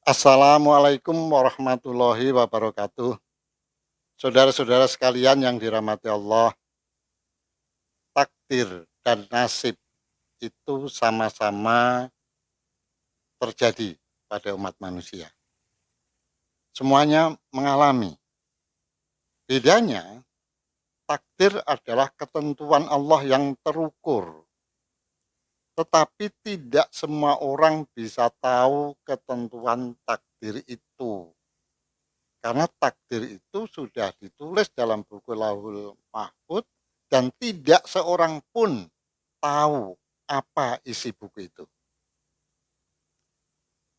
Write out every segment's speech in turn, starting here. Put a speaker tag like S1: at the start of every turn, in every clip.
S1: Assalamualaikum warahmatullahi wabarakatuh. Saudara-saudara sekalian yang dirahmati Allah, takdir dan nasib itu sama-sama terjadi pada umat manusia. Semuanya mengalami. Bedanya, takdir adalah ketentuan Allah yang terukur. Tetapi tidak semua orang bisa tahu ketentuan takdir itu. Karena takdir itu sudah ditulis dalam buku Lauhul Mahfuz dan tidak seorang pun tahu apa isi buku itu.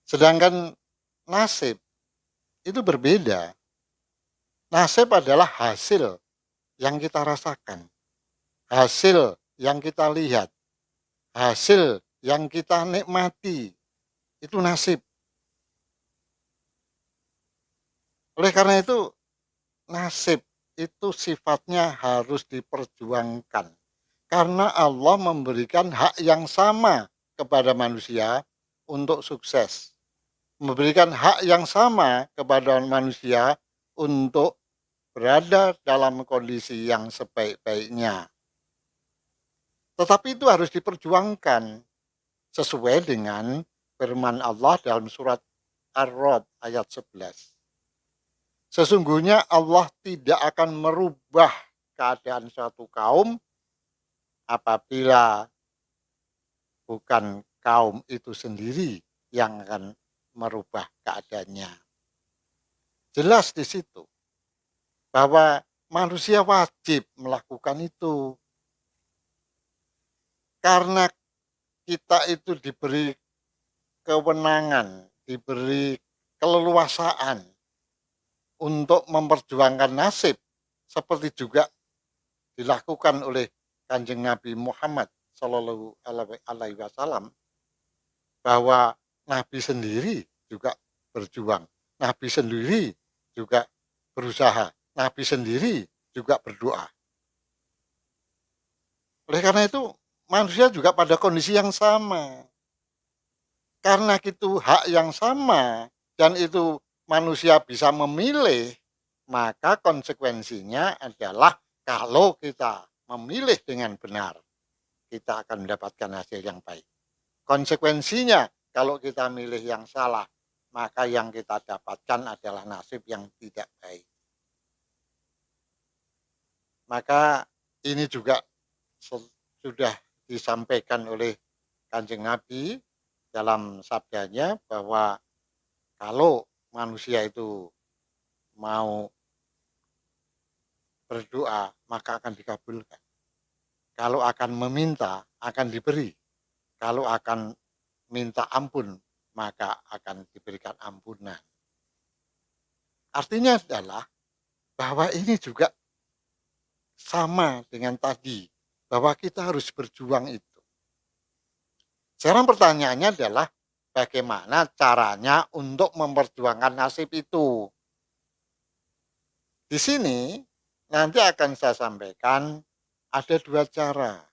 S1: Sedangkan nasib itu berbeda. Nasib adalah hasil yang kita rasakan, hasil yang kita lihat, hasil yang kita nikmati. Itu nasib. Oleh karena itu, nasib itu sifatnya harus diperjuangkan. Karena Allah memberikan hak yang sama kepada manusia untuk sukses. Memberikan hak yang sama kepada manusia untuk berada dalam kondisi yang sebaik-baiknya. Tetapi itu harus diperjuangkan sesuai dengan firman Allah dalam surat Ar-Ra'd ayat 11. Sesungguhnya Allah tidak akan merubah keadaan suatu kaum apabila bukan kaum itu sendiri yang akan merubah keadaannya. Jelas di situ bahwa manusia wajib melakukan itu. Karena kita itu diberi kewenangan, diberi keleluasaan untuk memperjuangkan nasib seperti juga dilakukan oleh Kanjeng Nabi Muhammad Shallallahu Alaihi Wasallam, bahwa Nabi sendiri juga berjuang, Nabi sendiri juga berusaha, Nabi sendiri juga berdoa. Oleh karena itu, manusia juga pada kondisi yang sama. Karena itu hak yang sama dan itu manusia bisa memilih, maka konsekuensinya adalah kalau kita memilih dengan benar, kita akan mendapatkan hasil yang baik. Konsekuensinya kalau kita milih yang salah, maka yang kita dapatkan adalah nasib yang tidak baik. Maka ini juga sudah disampaikan oleh Kanjeng Nabi dalam sabdanya bahwa kalau manusia itu mau berdoa maka akan dikabulkan. Kalau akan meminta akan diberi. Kalau akan minta ampun maka akan diberikan ampunan. Artinya adalah bahwa ini juga sama dengan tadi, bahwa kita harus berjuang itu. Sekarang pertanyaannya adalah bagaimana caranya untuk memperjuangkan nasib itu. Di sini nanti akan saya sampaikan ada dua cara.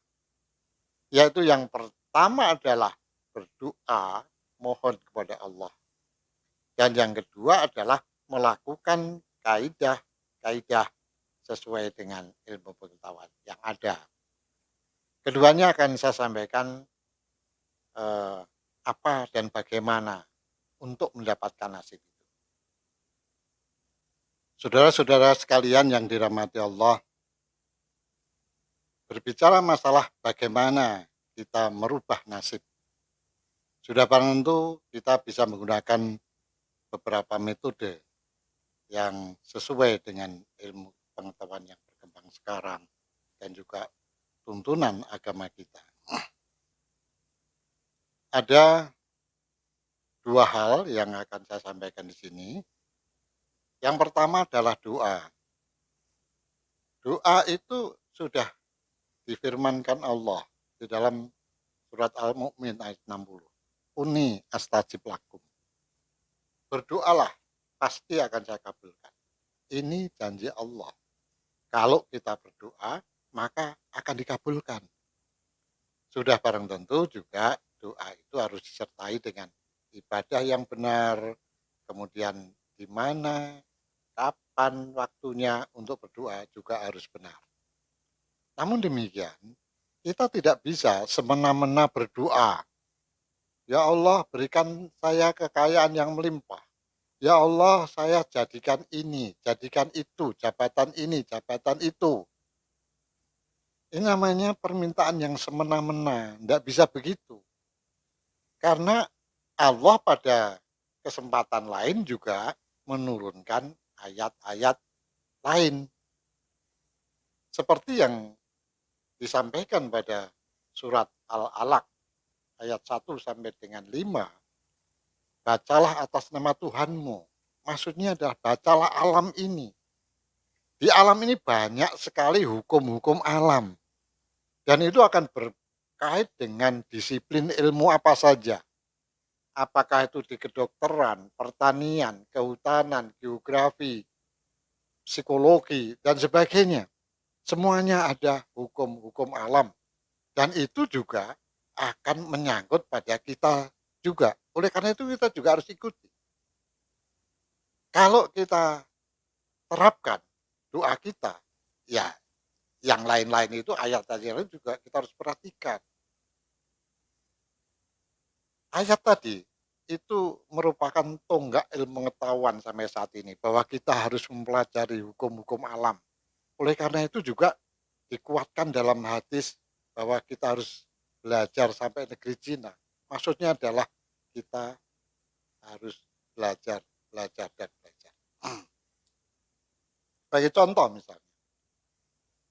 S1: Yaitu yang pertama adalah berdoa, mohon kepada Allah. Dan yang kedua adalah melakukan kaidah-kaidah sesuai dengan ilmu pengetahuan yang ada. Keduanya akan saya sampaikan apa dan bagaimana untuk mendapatkan nasib itu. Saudara-saudara sekalian yang dirahmati Allah, berbicara masalah bagaimana kita merubah nasib. Sudah barang tentu kita bisa menggunakan beberapa metode yang sesuai dengan ilmu pengetahuan yang berkembang sekarang dan juga tuntunan agama kita. Ada dua hal yang akan saya sampaikan di sini. Yang pertama adalah doa. Doa itu sudah difirmankan Allah di dalam surat Al-Mu'min ayat 60. Uni astajib lakum. Berdoalah, pasti akan saya kabulkan. Ini janji Allah. Kalau kita berdoa, maka akan dikabulkan. Sudah barang tentu juga doa itu harus disertai dengan ibadah yang benar, kemudian di mana, kapan waktunya untuk berdoa juga harus benar. Namun demikian, kita tidak bisa semena-mena berdoa, "Ya Allah, berikan saya kekayaan yang melimpah. Ya Allah, saya jadikan ini, jadikan itu, jabatan ini, jabatan itu." Ini namanya permintaan yang semena-mena, tidak bisa begitu. Karena Allah pada kesempatan lain juga menurunkan ayat-ayat lain. Seperti yang disampaikan pada surat Al-Alaq ayat 1 sampai dengan 5, bacalah atas nama Tuhanmu. Maksudnya adalah bacalah alam ini. Di alam ini banyak sekali hukum-hukum alam. Dan itu akan berkait dengan disiplin ilmu apa saja. Apakah itu di kedokteran, pertanian, kehutanan, geografi, psikologi, dan sebagainya. Semuanya ada hukum-hukum alam. Dan itu juga akan menyangkut pada kita juga. Oleh karena itu kita juga harus ikuti. Kalau kita terapkan doa kita, ya yang lain-lain itu ayat tadi yang lain juga kita harus perhatikan. Ayat tadi itu merupakan tonggak ilmu pengetahuan sampai saat ini bahwa kita harus mempelajari hukum-hukum alam. Oleh karena itu juga dikuatkan dalam hadis bahwa kita harus belajar sampai negeri Cina. Maksudnya adalah kita harus belajar, belajar, dan belajar. Sebagai contoh misalnya,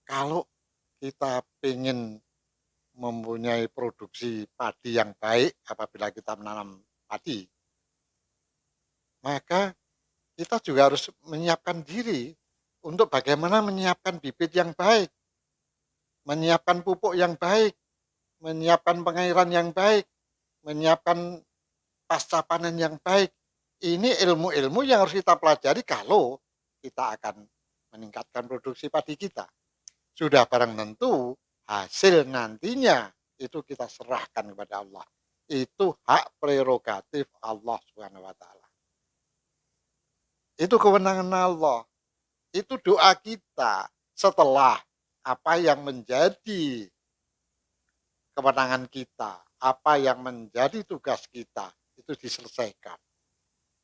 S1: kalau kita ingin mempunyai produksi padi yang baik apabila kita menanam padi, maka kita juga harus menyiapkan diri untuk bagaimana menyiapkan bibit yang baik, menyiapkan pupuk yang baik, menyiapkan pengairan yang baik, menyiapkan pasca panen yang baik. Ini ilmu-ilmu yang harus kita pelajari kalau kita akan meningkatkan produksi padi kita. Sudah barang tentu hasil nantinya itu kita serahkan kepada Allah. Itu hak prerogatif Allah Subhanahu wa taala. Itu kewenangan Allah. Itu doa kita setelah apa yang menjadi kewenangan kita, apa yang menjadi tugas kita itu diselesaikan.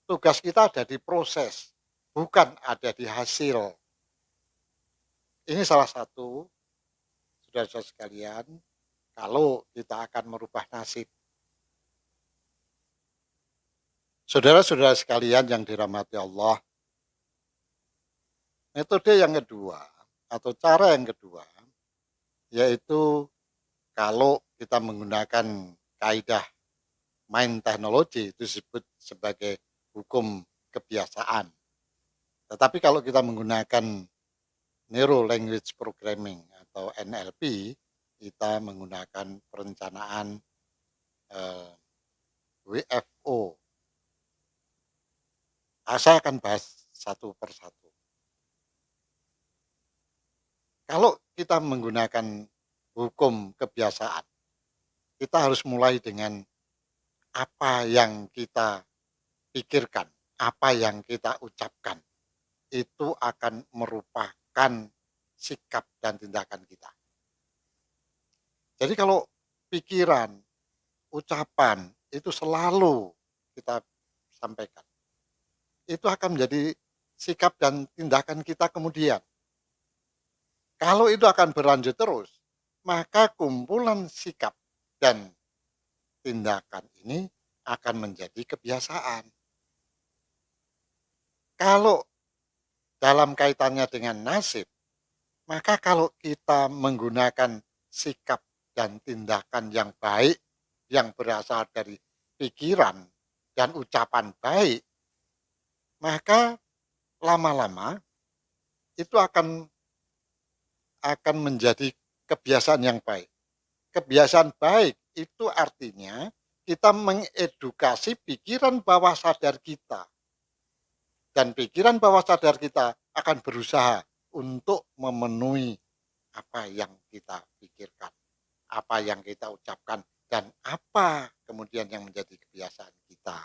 S1: Tugas kita ada di proses, bukan ada di hasil. Ini salah satu, saudara-saudara sekalian, kalau kita akan merubah nasib. Saudara-saudara sekalian yang dirahmati Allah, metode yang kedua atau cara yang kedua yaitu kalau kita menggunakan kaidah main teknologi itu disebut sebagai hukum kebiasaan. Tetapi kalau kita menggunakan Neuro Language Programming atau NLP, kita menggunakan perencanaan WFO. Saya akan bahas satu persatu. Kalau kita menggunakan hukum kebiasaan, kita harus mulai dengan apa yang kita pikirkan, apa yang kita ucapkan. Itu akan merupakan sikap dan tindakan kita. Jadi kalau pikiran, ucapan itu selalu kita sampaikan. Itu akan menjadi sikap dan tindakan kita kemudian. Kalau itu akan berlanjut terus, maka kumpulan sikap dan tindakan ini akan menjadi kebiasaan. Kalau dalam kaitannya dengan nasib, maka kalau kita menggunakan sikap dan tindakan yang baik, yang berasal dari pikiran dan ucapan baik, maka lama-lama itu akan menjadi kebiasaan yang baik. Kebiasaan baik itu artinya kita mengedukasi pikiran bawah sadar kita. Dan pikiran bawah sadar kita akan berusaha untuk memenuhi apa yang kita pikirkan, apa yang kita ucapkan, dan apa kemudian yang menjadi kebiasaan kita.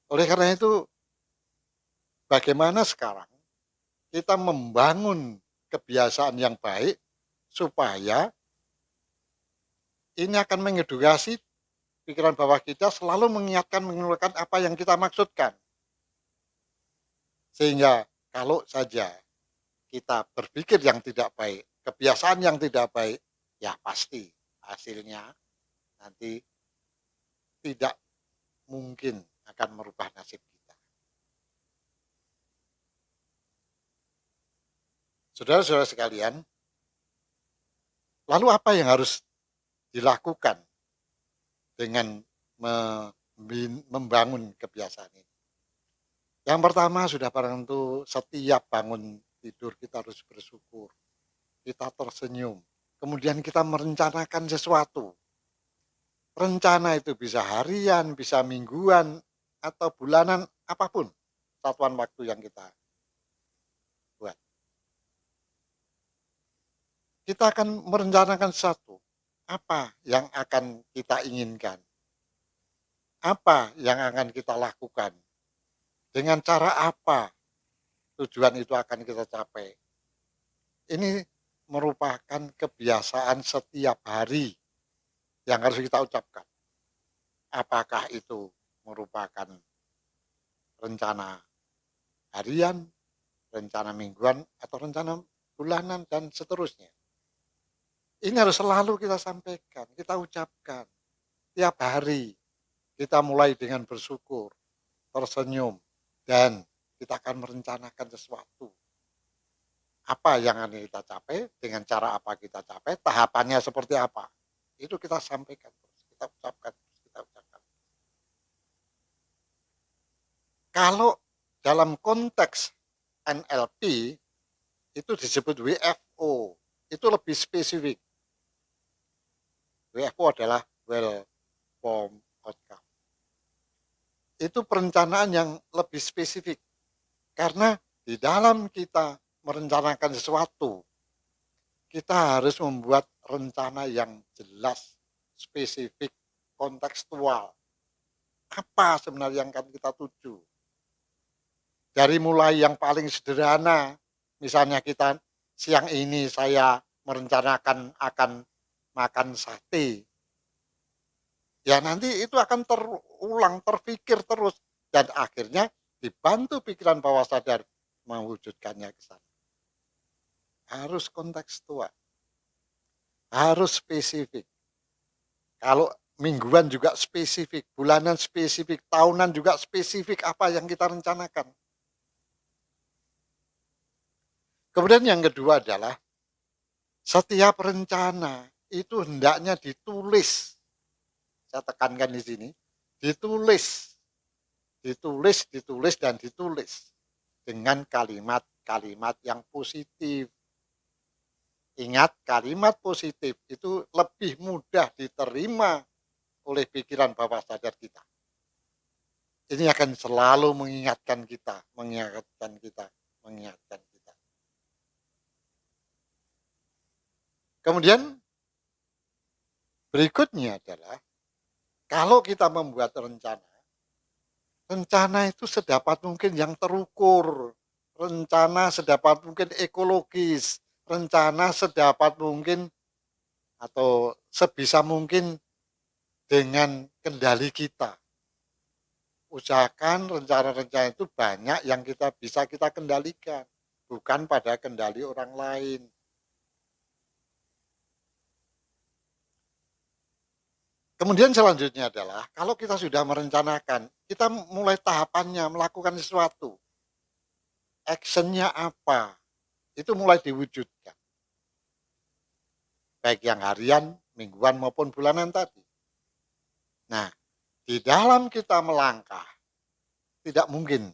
S1: Oleh karena itu, bagaimana sekarang kita membangun kebiasaan yang baik supaya ini akan mengedukasi pikiran bawah kita selalu mengingatkan, mengeluarkan apa yang kita maksudkan. Sehingga kalau saja kita berpikir yang tidak baik, kebiasaan yang tidak baik, ya pasti hasilnya nanti tidak mungkin akan merubah nasib kita. Saudara-saudara sekalian, lalu apa yang harus dilakukan dengan membangun kebiasaan ini? Yang pertama sudah barang tentu setiap bangun tidur kita harus bersyukur, kita tersenyum, kemudian kita merencanakan sesuatu. Rencana itu bisa harian, bisa mingguan, atau bulanan, apapun satuan waktu yang kita buat. Kita akan merencanakan sesuatu, apa yang akan kita inginkan, apa yang akan kita lakukan, dengan cara apa tujuan itu akan kita capai. Ini merupakan kebiasaan setiap hari yang harus kita ucapkan. Apakah itu merupakan rencana harian, rencana mingguan, atau rencana bulanan, dan seterusnya. Ini harus selalu kita sampaikan, kita ucapkan. Tiap hari kita mulai dengan bersyukur, tersenyum, dan kita akan merencanakan sesuatu. Apa yang akan kita capai, dengan cara apa kita capai, tahapannya seperti apa. Itu kita sampaikan terus, kita ucapkan terus, kita ucapkan. Kalau dalam konteks NLP itu disebut WFO, itu lebih spesifik. WFO adalah well formed outcome. Itu perencanaan yang lebih spesifik. Karena di dalam kita merencanakan sesuatu, kita harus membuat rencana yang jelas, spesifik, kontekstual. Apa sebenarnya yang akan kita tuju? Dari mulai yang paling sederhana, misalnya kita siang ini saya merencanakan akan makan sate. Ya nanti itu akan terulang, terpikir terus, dan akhirnya dibantu pikiran bawah sadar mewujudkannya ke sana. Harus kontekstual, harus spesifik. Kalau mingguan juga spesifik, bulanan spesifik, tahunan juga spesifik apa yang kita rencanakan. Kemudian yang kedua adalah setiap rencana itu hendaknya ditulis. Saya tekankan di sini, ditulis, ditulis, ditulis, dan ditulis dengan kalimat-kalimat yang positif. Ingat, kalimat positif itu lebih mudah diterima oleh pikiran bawah sadar kita. Ini akan selalu mengingatkan kita, mengingatkan kita, mengingatkan kita. Kemudian berikutnya adalah kalau kita membuat rencana, rencana itu sedapat mungkin yang terukur, rencana sedapat mungkin ekologis, rencana sedapat mungkin atau sebisa mungkin dengan kendali kita. Usahakan rencana-rencana itu banyak yang kita bisa kita kendalikan, bukan pada kendali orang lain. Kemudian selanjutnya adalah kalau kita sudah merencanakan, kita mulai tahapannya melakukan sesuatu. Actionnya apa? Itu mulai diwujudkan. Baik yang harian, mingguan maupun bulanan tadi. Nah, di dalam kita melangkah, tidak mungkin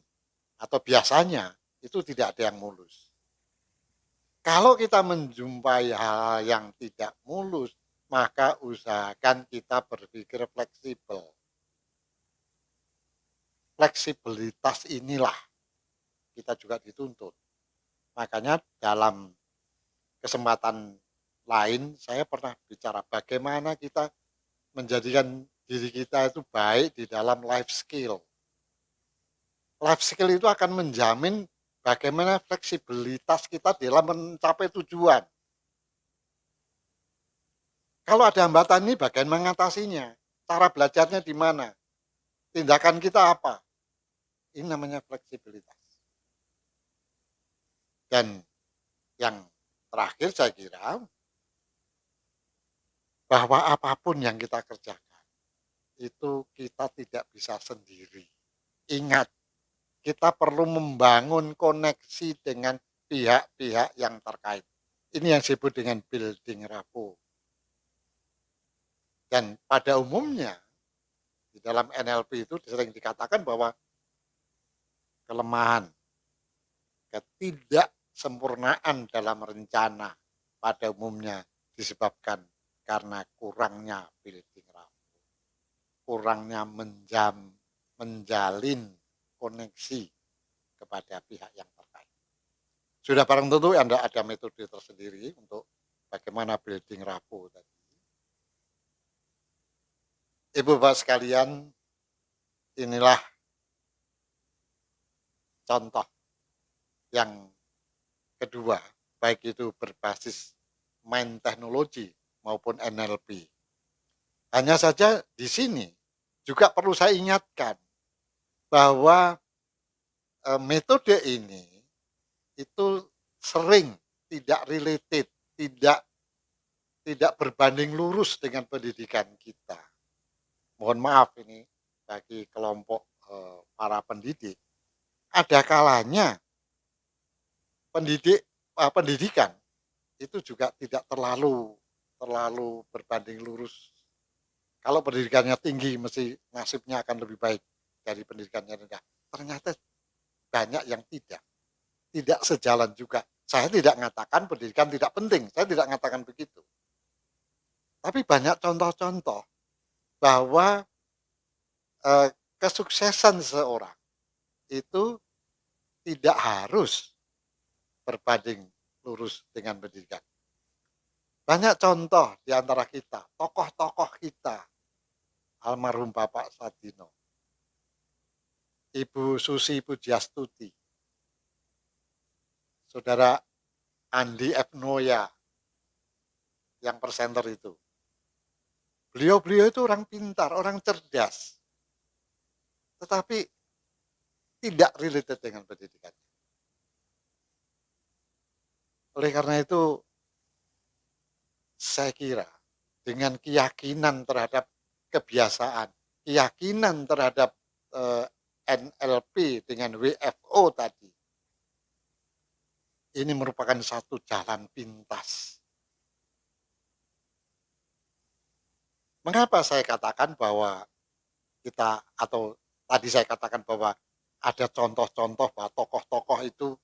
S1: atau biasanya itu tidak ada yang mulus. Kalau kita menjumpai hal yang tidak mulus, maka usahakan kita berpikir fleksibel. Fleksibilitas inilah kita juga dituntut. Makanya dalam kesempatan lain saya pernah bicara bagaimana kita menjadikan diri kita itu baik di dalam life skill. Life skill itu akan menjamin bagaimana fleksibilitas kita dalam mencapai tujuan. Kalau ada hambatan ini bagaimana mengatasinya? Cara belajarnya di mana? Tindakan kita apa? Ini namanya fleksibilitas. Dan yang terakhir saya kira bahwa apapun yang kita kerjakan itu kita tidak bisa sendiri. Ingat, kita perlu membangun koneksi dengan pihak-pihak yang terkait. Ini yang disebut dengan building rapport. Dan pada umumnya di dalam NLP itu sering dikatakan bahwa kelemahan, ketidaksempurnaan dalam rencana pada umumnya disebabkan karena kurangnya building rapport, kurangnya menjalin koneksi kepada pihak yang terkait. Sudah barang tentu Anda ada metode tersendiri untuk bagaimana building rapport tadi. Ibu bapak sekalian, inilah contoh yang kedua, baik itu berbasis main teknologi maupun NLP. Hanya saja di sini juga perlu saya ingatkan bahwa metode ini itu sering tidak related, tidak berbanding lurus dengan pendidikan kita. Mohon maaf ini bagi kelompok para pendidik, ada kalanya pendidikan itu juga tidak terlalu berbanding lurus. Kalau pendidikannya tinggi mesti nasibnya akan lebih baik dari pendidikannya rendah. Ternyata banyak yang tidak sejalan juga. Saya tidak mengatakan pendidikan tidak penting, saya tidak mengatakan begitu. Tapi banyak contoh-contoh bahwa kesuksesan seseorang itu tidak harus berbanding lurus dengan pendidikan. Banyak contoh di antara kita, tokoh-tokoh kita, almarhum Bapak Sadino, Ibu Susi Pujiastuti, Saudara Andi F. Noya, yang presenter itu. Beliau-beliau itu orang pintar, orang cerdas, tetapi tidak related dengan pendidikan. Oleh karena itu, saya kira dengan keyakinan terhadap kebiasaan, keyakinan terhadap NLP dengan WFO tadi, ini merupakan satu jalan pintas. Mengapa saya katakan bahwa kita atau tadi saya katakan bahwa ada contoh-contoh bahwa tokoh-tokoh itu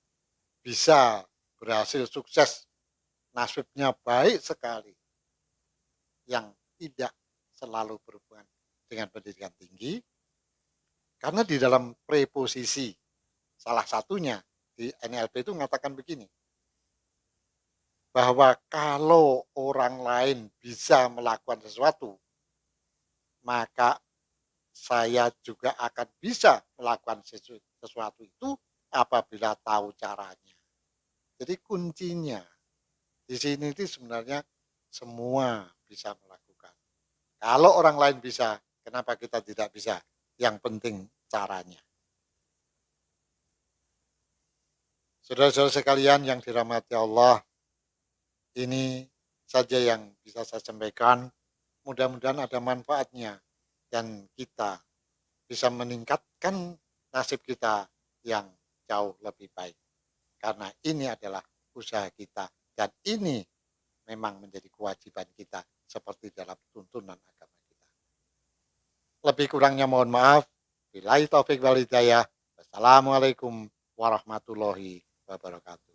S1: bisa berhasil sukses, nasibnya baik sekali, yang tidak selalu berhubungan dengan pendidikan tinggi, karena di dalam preposisi salah satunya di NLP itu mengatakan begini, bahwa kalau orang lain bisa melakukan sesuatu, maka saya juga akan bisa melakukan sesuatu itu apabila tahu caranya. Jadi kuncinya di sini itu sebenarnya semua bisa melakukan. Kalau orang lain bisa, kenapa kita tidak bisa? Yang penting caranya. Saudara-saudara sekalian yang dirahmati Allah, ini saja yang bisa saya sampaikan. Mudah-mudahan ada manfaatnya dan kita bisa meningkatkan nasib kita yang jauh lebih baik. Karena ini adalah usaha kita dan ini memang menjadi kewajiban kita seperti dalam tuntunan agama kita. Lebih kurangnya mohon maaf. Billahi taufik wal hidayah. Wassalamualaikum warahmatullahi wabarakatuh.